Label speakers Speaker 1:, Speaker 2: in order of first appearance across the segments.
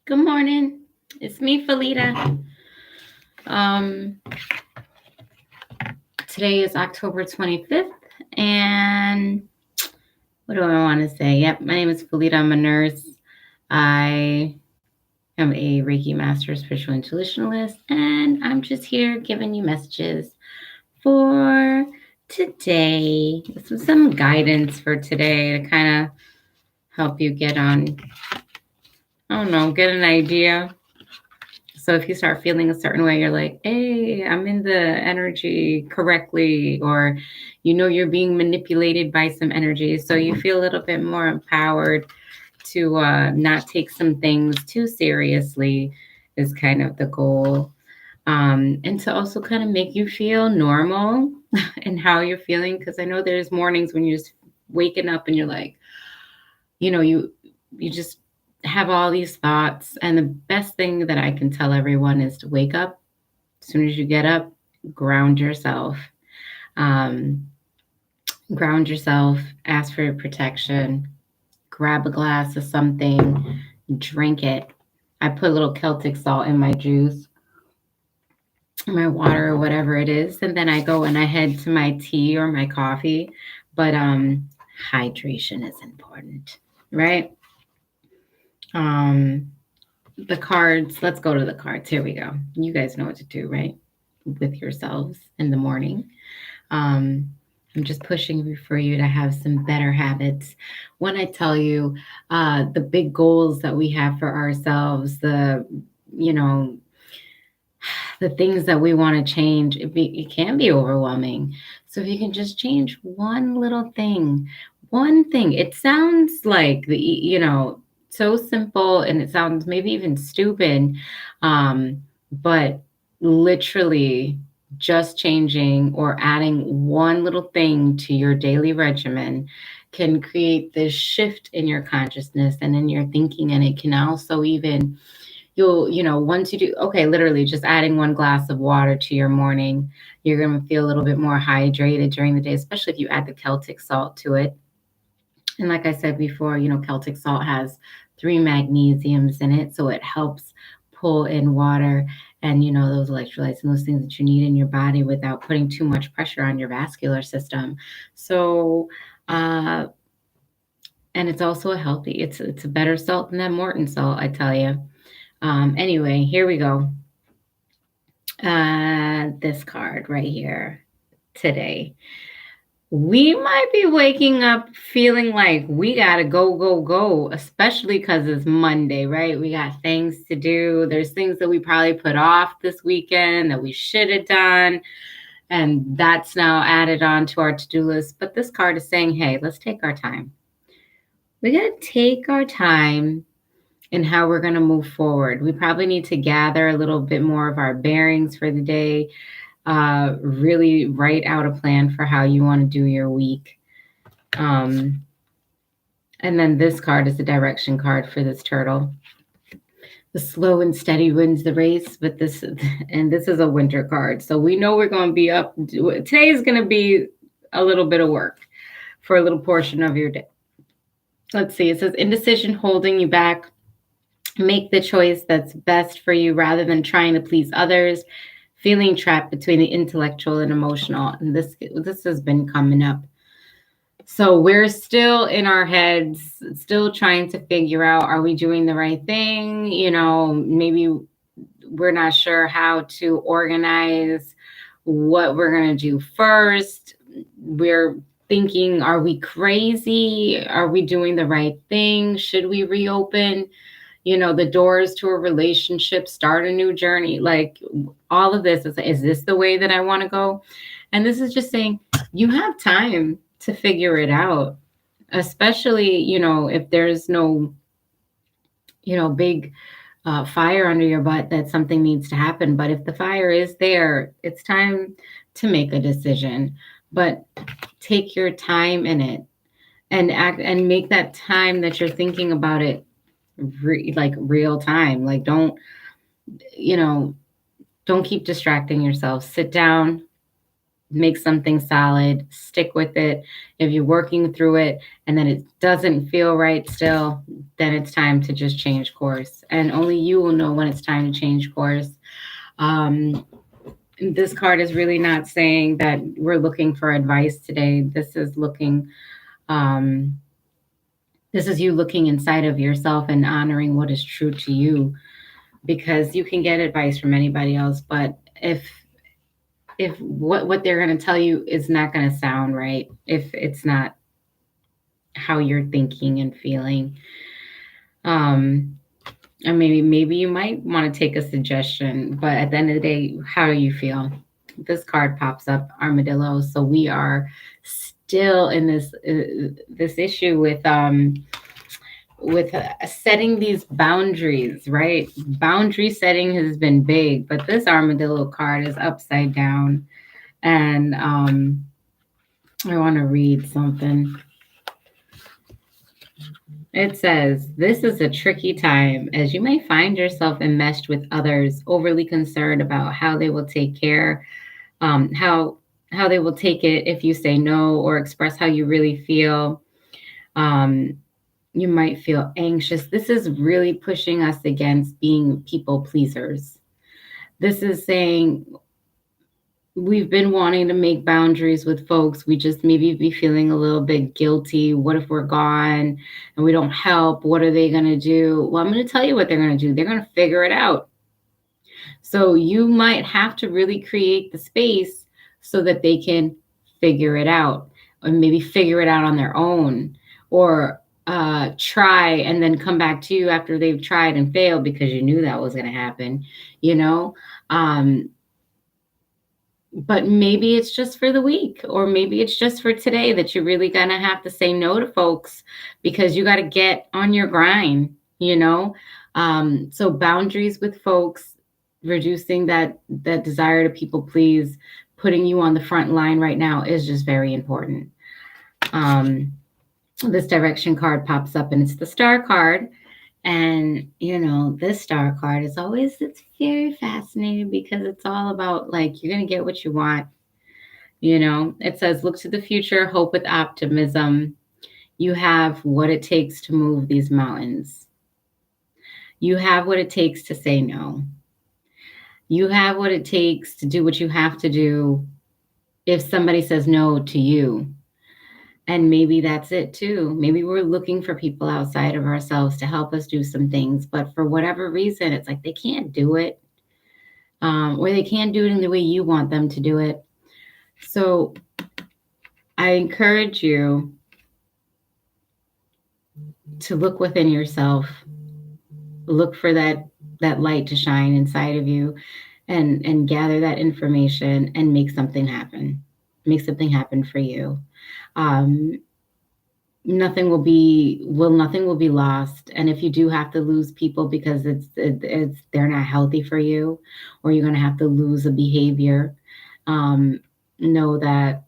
Speaker 1: Good morning. It's me, Felita. Um, Today is October 25th, and what do I want to say? Yep, my name is Felita. I'm a nurse. I am a Reiki Master Spiritual Intuitionalist, and I'm just here giving you messages for today. This is some guidance for today to kind of help you get on, I don't know, get an idea. So if you start feeling a certain way, you're like, hey, I'm in the energy correctly, or you're being manipulated by some energy. So you feel a little bit more empowered to not take some things too seriously is kind of the goal. And to also kind of make you feel normal in how you're feeling. Because I know there's mornings when you're just waking up and you're like, you just have all these thoughts. And the best thing that I can tell everyone is to wake up. As soon as you get up, ground yourself. Um, Ground yourself, ask for protection, grab a glass of something, drink it. I put a little Celtic salt in my juice, my water, or whatever it is. And then I go and I head to my tea or my coffee. But hydration is important, right? Um, the cards. Let's go to the cards. Here we go. You guys know what to do, right? With yourselves in the morning. Um, I'm just pushing for you to have some better habits. When I tell you the big goals that we have for ourselves, you know, the things that we want to change, it can be overwhelming. So if you can just change one thing, it sounds like so simple, and it sounds maybe even stupid, but literally just changing or adding one little thing to your daily regimen can create this shift in your consciousness and in your thinking. And it can also even once you do, okay, literally just adding one glass of water to your morning, you're going to feel a little bit more hydrated during the day, especially if you add the Celtic salt to it. And like I said before, Celtic salt has 3 magnesiums in it, so it helps pull in water and, those electrolytes and those things that you need in your body without putting too much pressure on your vascular system. So, and it's also it's a better salt than that Morton salt, I tell you. Anyway, here we go. This card right here today. We might be waking up feeling like we got to go, go, go, especially because it's Monday, right? We got things to do. There's things that we probably put off this weekend that we should have done. And that's now added on to our to-do list. But this card is saying, hey, let's take our time. We got to take our time in how we're going to move forward. We probably need to gather a little bit more of our bearings for the day. Really write out a plan for how you want to do your week. And then this card is the direction card for this turtle. The slow and steady wins the race, but this is a winter card. So we know we're going to be up. Today is going to be a little bit of work for a little portion of your day. Let's see. It says indecision holding you back. Make the choice that's best for you rather than trying to please others. Feeling trapped between the intellectual and emotional. And this has been coming up. So we're still in our heads, still trying to figure out, are we doing the right thing? Maybe we're not sure how to organize what we're going to do first. We're thinking, are we crazy? Are we doing the right thing? Should we reopen the doors to a relationship, start a new journey? Like all of this is this the way that I want to go? And this is just saying you have time to figure it out, especially, if there's no, big fire under your butt that something needs to happen. But if the fire is there, it's time to make a decision. But take your time in it and act and make that time that you're thinking about it like real time. Like don't keep distracting yourself. Sit down, make something solid, stick with it. If you're working through it and then it doesn't feel right still, then it's time to just change course. And only you will know when it's time to change course. Um, this card is really not saying that we're looking for advice today. Um, this is you looking inside of yourself and honoring what is true to you, because you can get advice from anybody else, but if what they're going to tell you is not going to sound right, if it's not how you're thinking and feeling, um and maybe you might want to take a suggestion, but at the end of the day, how do you feel? This card pops up, armadillo. So we are still in this issue with setting these boundaries, right? Boundary setting has been big, but this armadillo card is upside down. And I want to read something. It says, this is a tricky time as you may find yourself enmeshed with others, overly concerned about how they will take care, how they will take it if you say no or express how you really feel. Um, you might feel anxious. This is really pushing us against being people pleasers. This is saying we've been wanting to make boundaries with folks. We just maybe be feeling a little bit guilty. What if we're gone and we don't help? What are they going to do? Well, I'm going to tell you what they're going to do. They're going to figure it out. So you might have to really create the space so that they can figure it out, or maybe figure it out on their own, or try and then come back to you after they've tried and failed because you knew that was going to happen, you know? But maybe it's just for the week, or maybe it's just for today that you're really going to have to say no to folks because you got to get on your grind, you know? So boundaries with folks, reducing that desire to people please, putting you on the front line right now is just very important. This direction card pops up and it's the star card. And, this star card it's very fascinating because it's all about like, you're going to get what you want. It says, look to the future, hope with optimism. You have what it takes to move these mountains. You have what it takes to say no. You have what it takes to do what you have to do if somebody says no to you. And maybe that's it too. Maybe we're looking for people outside of ourselves to help us do some things, but for whatever reason, it's like they can't do it, or they can't do it in the way you want them to do it. So I encourage you to look within yourself, look for that light to shine inside of you, and gather that information and make something happen. Make something happen for you. Nothing will be lost. And if you do have to lose people because they're not healthy for you, or you're going to have to lose a behavior, know that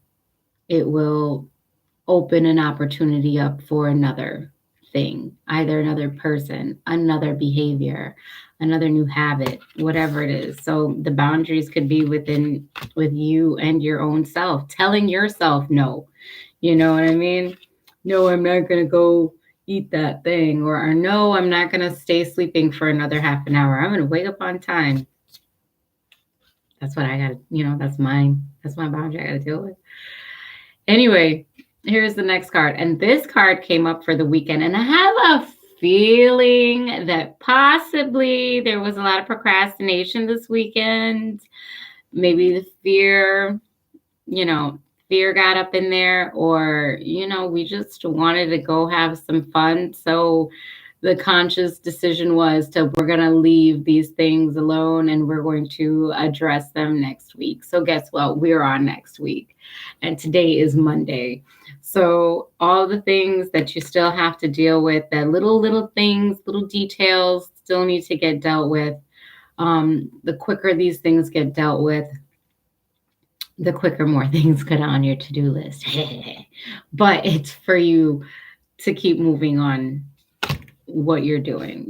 Speaker 1: it will open an opportunity up for another thing, either another person, another behavior, another new habit, whatever it is. So the boundaries could be with you and your own self, telling yourself no. You know what I mean? No, I'm not going to go eat that thing, or no, I'm not going to stay sleeping for another half an hour. I'm going to wake up on time. That's what I got to, that's mine. That's my boundary I got to deal with. Anyway, here's the next card. And this card came up for the weekend. And I have a feeling that possibly there was a lot of procrastination this weekend. Maybe the fear got up in there, or, we just wanted to go have some fun. So the conscious decision was we're going to leave these things alone and we're going to address them next week. So guess what? We're on next week. And today is Monday. So all the things that you still have to deal with, that little things, little details still need to get dealt with. The quicker these things get dealt with, the quicker more things get on your to-do list. But it's for you to keep moving on what you're doing.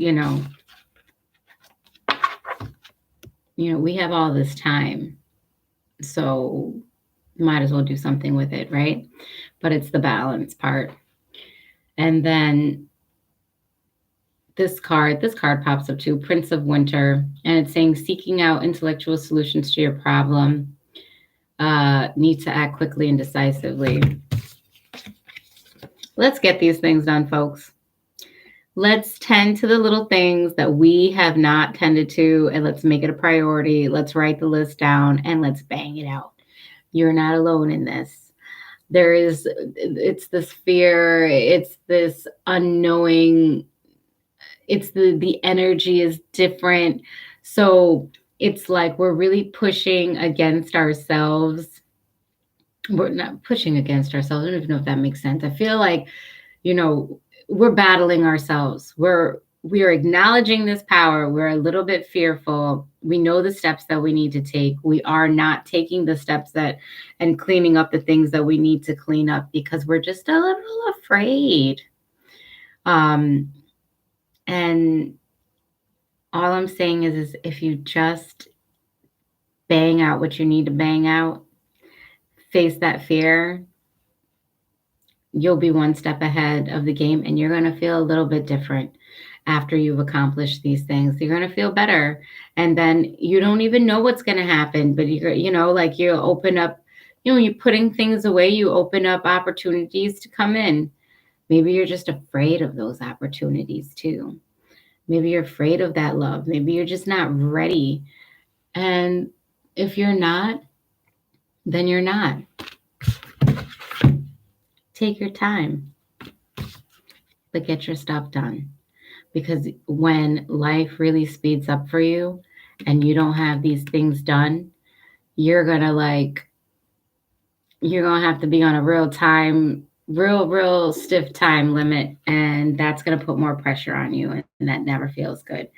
Speaker 1: We have all this time. So might as well do something with it, right? But it's the balance part. And then this card pops up too, Prince of Winter, and it's saying seeking out intellectual solutions to your problem, need to act quickly and decisively. Let's get these things done, folks. Let's tend to the little things that we have not tended to, and let's make it a priority. Let's write the list down and let's bang it out. You're not alone in this. It's this fear, it's this unknowing, it's the energy is different. So it's like we're really pushing against ourselves. We're not pushing against ourselves. I don't even know if that makes sense. I feel like, you know, we're battling ourselves. We are acknowledging this power. We're a little bit fearful. We know the steps that we need to take. We are not taking the steps that and cleaning up the things that we need to clean up because we're just a little afraid. And all I'm saying is if you just bang out what you need to bang out, face that fear, you'll be one step ahead of the game and you're going to feel a little bit different after you've accomplished these things. You're going to feel better. And then you don't even know what's going to happen, but like you open up, you're putting things away, you open up opportunities to come in. Maybe you're just afraid of those opportunities too. Maybe you're afraid of that love. Maybe you're just not ready. And if you're not, then you're not. Take your time, but get your stuff done. Because when life really speeds up for you and you don't have these things done, you're going to have to be on a real stiff time limit. And that's going to put more pressure on you. And that never feels good.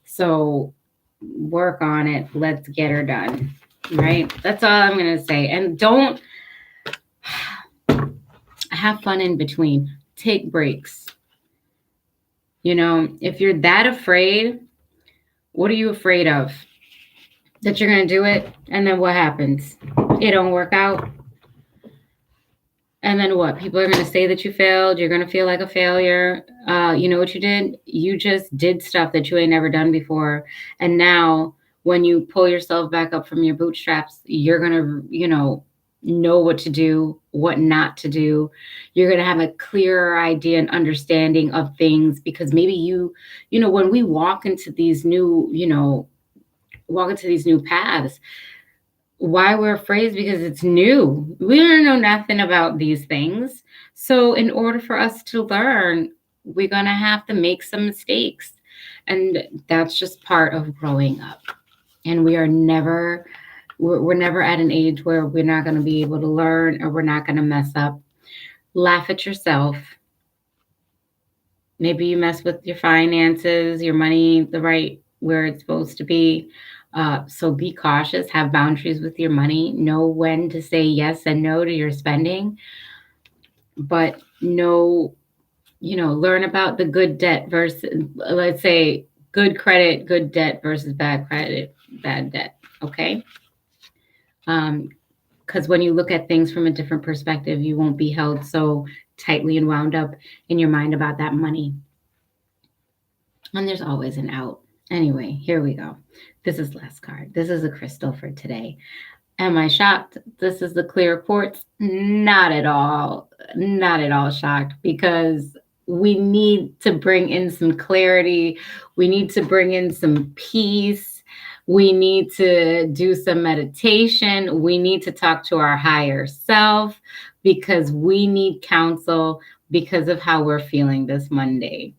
Speaker 1: So work on it. Let's get her done. Right? That's all I'm going to say. And don't have fun in between. Take breaks. If you're that afraid, what are you afraid of? That you're going to do it, and then what happens? It don't work out. And then what? People are going to say that you failed. You're going to feel like a failure. You know what you did? You just did stuff that you ain't never done before. And now when you pull yourself back up from your bootstraps, you're going to, know what to do, what not to do. You're going to have a clearer idea and understanding of things because maybe when we walk into these new paths, why we're afraid is because it's new. We don't know nothing about these things. So in order for us to learn, we're going to have to make some mistakes. And that's just part of growing up. And we're never at an age where we're not going to be able to learn or we're not going to mess up. Laugh at yourself. Maybe you mess with your finances, your money, the right where it's supposed to be. So be cautious, have boundaries with your money, know when to say yes and no to your spending, but learn about the good debt versus, let's say, good credit, good debt versus bad credit, bad debt. Okay. Because when you look at things from a different perspective, you won't be held so tightly and wound up in your mind about that money. And there's always an out. Anyway, here we go. This is last card. This is a crystal for today. Am I shocked? This is the clear quartz. Not at all. Not at all shocked because we need to bring in some clarity. We need to bring in some peace. We need to do some meditation. We need to talk to our higher self because we need counsel because of how we're feeling this Monday.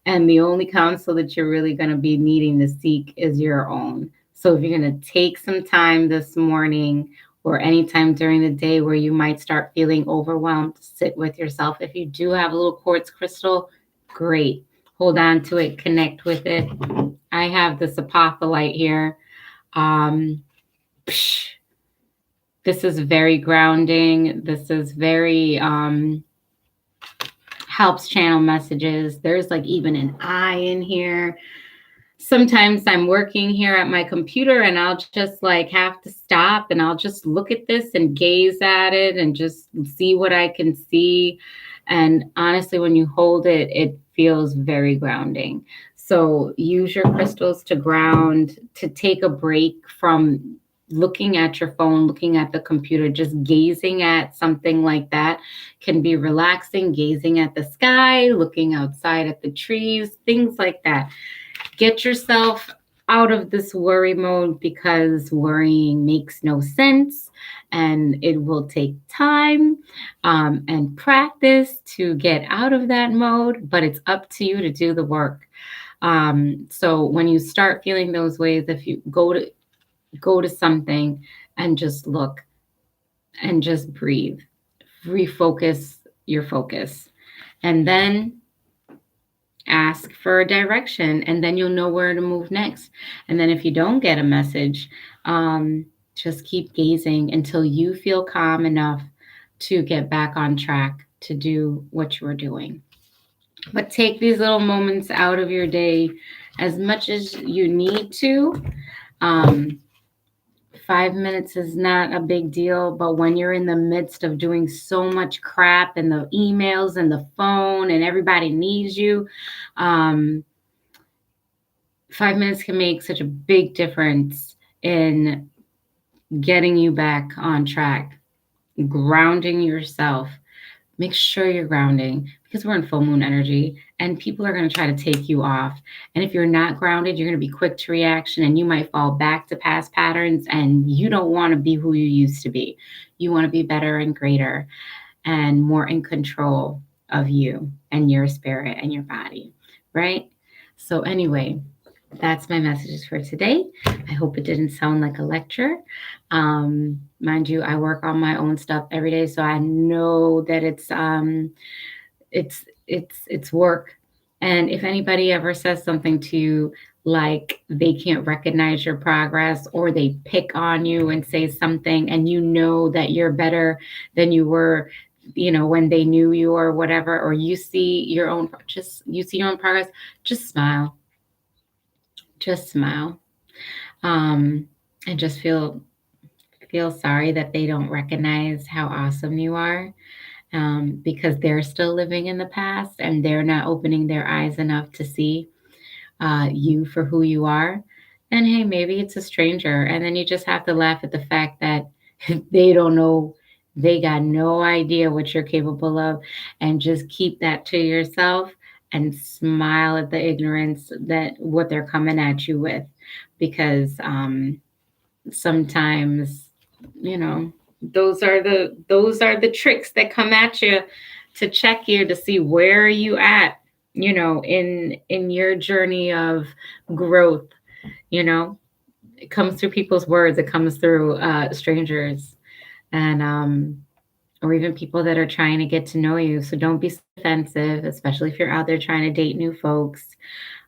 Speaker 1: And the only counsel that you're really going to be needing to seek is your own. So if you're going to take some time this morning or anytime during the day where you might start feeling overwhelmed, sit with yourself. If you do have a little quartz crystal, great. Hold on to it, connect with it. I have this apophyllite here. This is very grounding. This is very helps channel messages. There's like even an eye in here. Sometimes I'm working here at my computer and I'll just like have to stop and I'll just look at this and gaze at it and just see what I can see. And honestly, when you hold it, it feels very grounding. So use your crystals to ground, to take a break from looking at your phone, looking at the computer, just gazing at something like that can be relaxing. Gazing at the sky, looking outside at the trees, things like that. Get yourself out of this worry mode because worrying makes no sense and it will take time and practice to get out of that mode, but it's up to you to do the work. So when you start feeling those ways, if you go to something and just look and just breathe, refocus your focus, and then ask for a direction, and then you'll know where to move next. And then if you don't get a message, just keep gazing until you feel calm enough to get back on track to do what you are doing. But take these little moments out of your day as much as you need to. um, 5 minutes is not a big deal, but when you're in the midst of doing so much crap and the emails and the phone and everybody needs you, um, 5 minutes can make such a big difference in getting you back on track, grounding yourself. Make sure you're grounding because we're in full moon energy and people are going to try to take you off. And if you're not grounded, you're going to be quick to reaction and you might fall back to past patterns, and you don't want to be who you used to be. You want to be better and greater and more in control of you and your spirit and your body, right? So, anyway, that's my messages for today. I hope it didn't sound like a lecture. Mind you, I work on my own stuff every day, so I know that it's work. And if anybody ever says something to you like they can't recognize your progress, or they pick on you and say something and you know that you're better than you were, when they knew you or whatever, or you see your own progress, just smile. Just smile. um, and just feel sorry that they don't recognize how awesome you are, because they're still living in the past and they're not opening their eyes enough to see you for who you are. And hey, maybe it's a stranger, and then you just have to laugh at the fact that they don't know. They got no idea what you're capable of, and just keep that to yourself and smile at the ignorance that what they're coming at you with, because sometimes, you know those are the tricks that come at you to check you, to see where are you at, in your journey of growth. It comes through people's words, it comes through strangers, and or even people that are trying to get to know you. So don't be defensive, especially if you're out there trying to date new folks.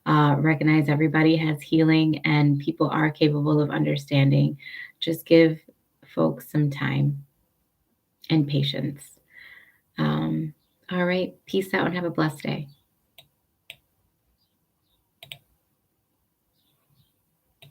Speaker 1: Recognize everybody has healing and people are capable of understanding. Just give folks some time and patience. All right. Peace out and have a blessed day.